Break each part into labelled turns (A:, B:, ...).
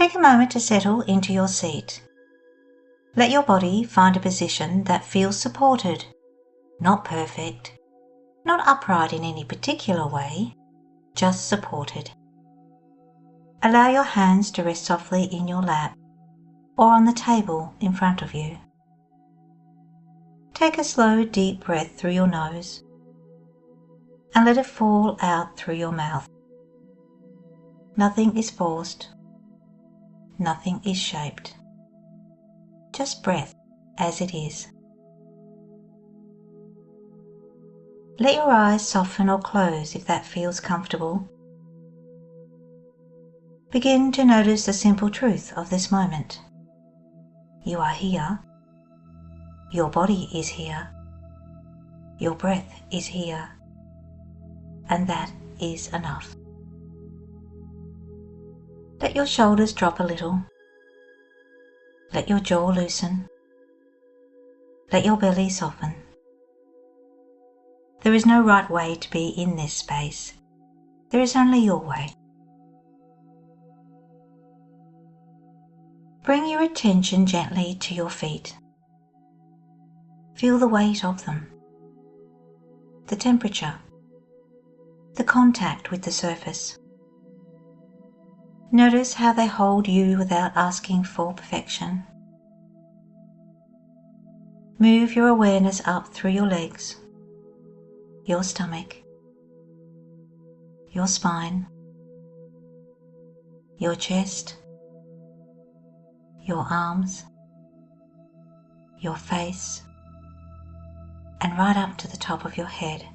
A: Take a moment to settle into your seat. Let your body find a position that feels supported, not perfect, not upright in any particular way, just supported. Allow your hands to rest softly in your lap or on the table in front of you. Take a slow, deep breath through your nose and let it fall out through your mouth. Nothing is forced, nothing is shaped. Just breath as it is. Let your eyes soften or close if that feels comfortable. Begin to notice the simple truth of this moment. You are here. Your body is here. Your breath is here. And that is enough. Let your shoulders drop a little. Let your jaw loosen. Let your belly soften. There is no right way to be in this space. There is only your way. Bring your attention gently to your feet. Feel the weight of them, the temperature, the contact with the surface. Notice how they hold you without asking for perfection. Move your awareness up through your legs, your stomach, your spine, your chest, your arms, your face, and right up to the top of your head.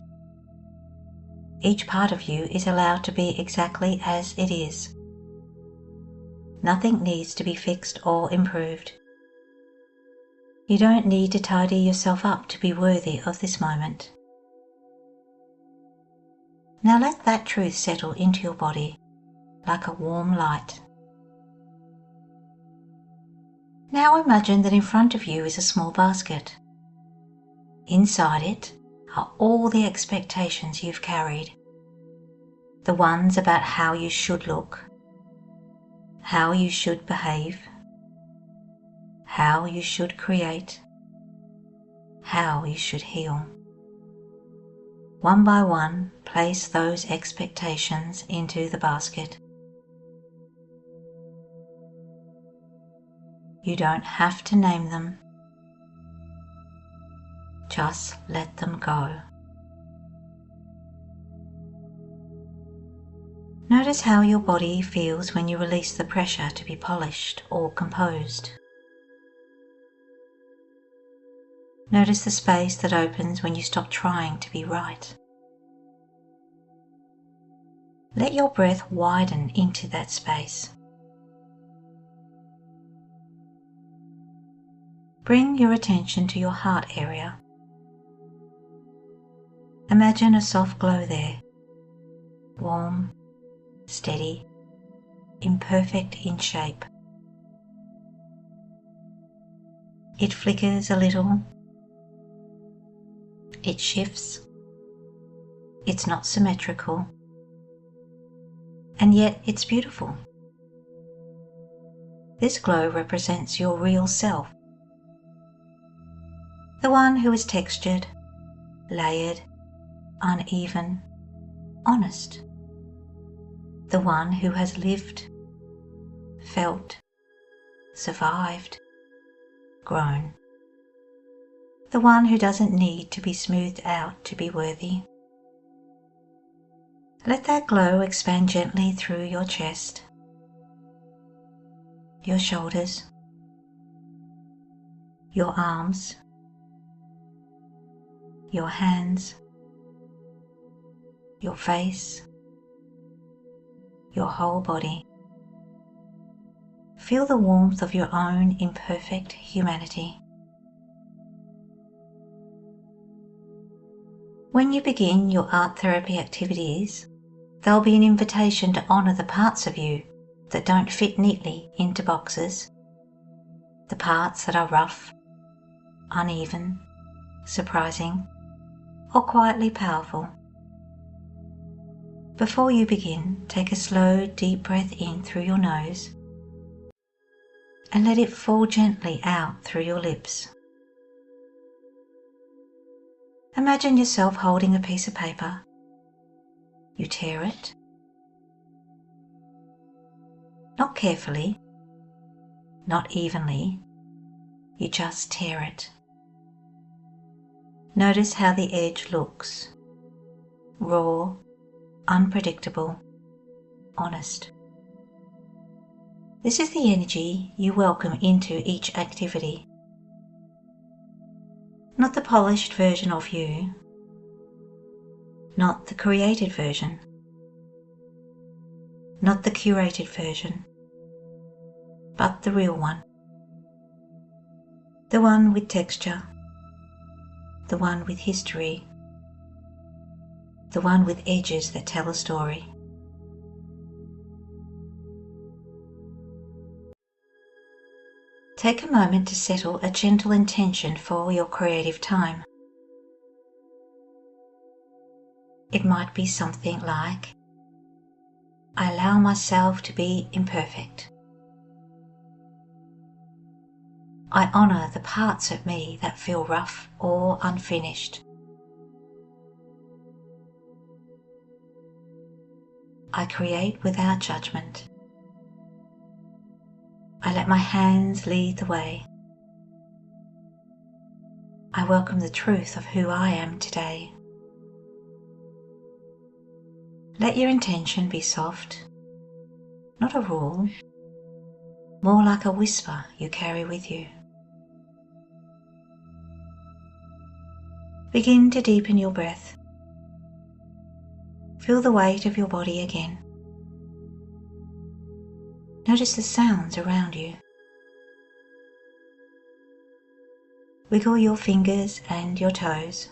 A: Each part of you is allowed to be exactly as it is. Nothing needs to be fixed or improved. You don't need to tidy yourself up to be worthy of this moment. Now let that truth settle into your body like a warm light. Now imagine that in front of you is a small basket. Inside it are all the expectations you've carried. The ones about how you should look, how you should behave, how you should create, how you should heal. One by one, place those expectations into the basket. You don't have to name them. Just let them go. Notice how your body feels when you release the pressure to be polished or composed. Notice the space that opens when you stop trying to be right. Let your breath widen into that space. Bring your attention to your heart area. Imagine a soft glow there, warm, steady, imperfect in shape. It flickers a little. It shifts. It's not symmetrical. And yet it's beautiful. This glow represents your real self. The one who is textured, layered, uneven, honest. The one who has lived, felt, survived, grown. The one who doesn't need to be smoothed out to be worthy. Let that glow expand gently through your chest, your shoulders, your arms, your hands, your face, your whole body. Feel the warmth of your own imperfect humanity. When you begin your art therapy activities, there'll be an invitation to honour the parts of you that don't fit neatly into boxes, the parts that are rough, uneven, surprising, or quietly powerful. Before you begin, take a slow, deep breath in through your nose and let it fall gently out through your lips. Imagine yourself holding a piece of paper. You tear it, not carefully, not evenly, you just tear it. Notice how the edge looks, raw, unpredictable, honest. This is the energy you welcome into each activity. Not the polished version of you, not the created version, not the curated version, but the real one. The one with texture, the one with history, the one with edges that tell a story. Take a moment to settle a gentle intention for your creative time. It might be something like, I allow myself to be imperfect. I honour the parts of me that feel rough or unfinished. I create without judgment. I let my hands lead the way. I welcome the truth of who I am today. Let your intention be soft, not a rule, more like a whisper you carry with you. Begin to deepen your breath. Feel the weight of your body again. Notice the sounds around you. Wiggle your fingers and your toes.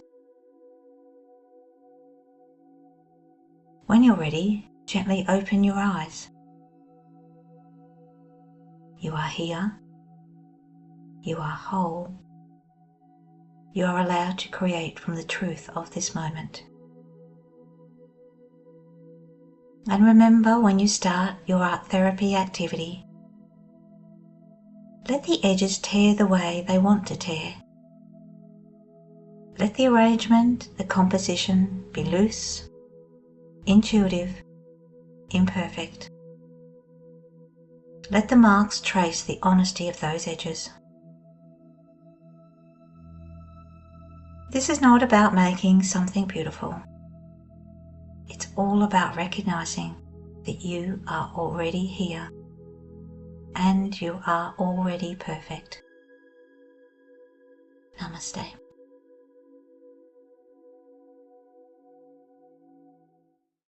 A: When you're ready, gently open your eyes. You are here. You are whole. You are allowed to create from the truth of this moment. And remember, when you start your art therapy activity, let the edges tear the way they want to tear. Let the arrangement, the composition be loose, intuitive, imperfect. Let the marks trace the honesty of those edges. This is not about making something beautiful. It's all about recognizing that you are already here and you are already perfect. Namaste.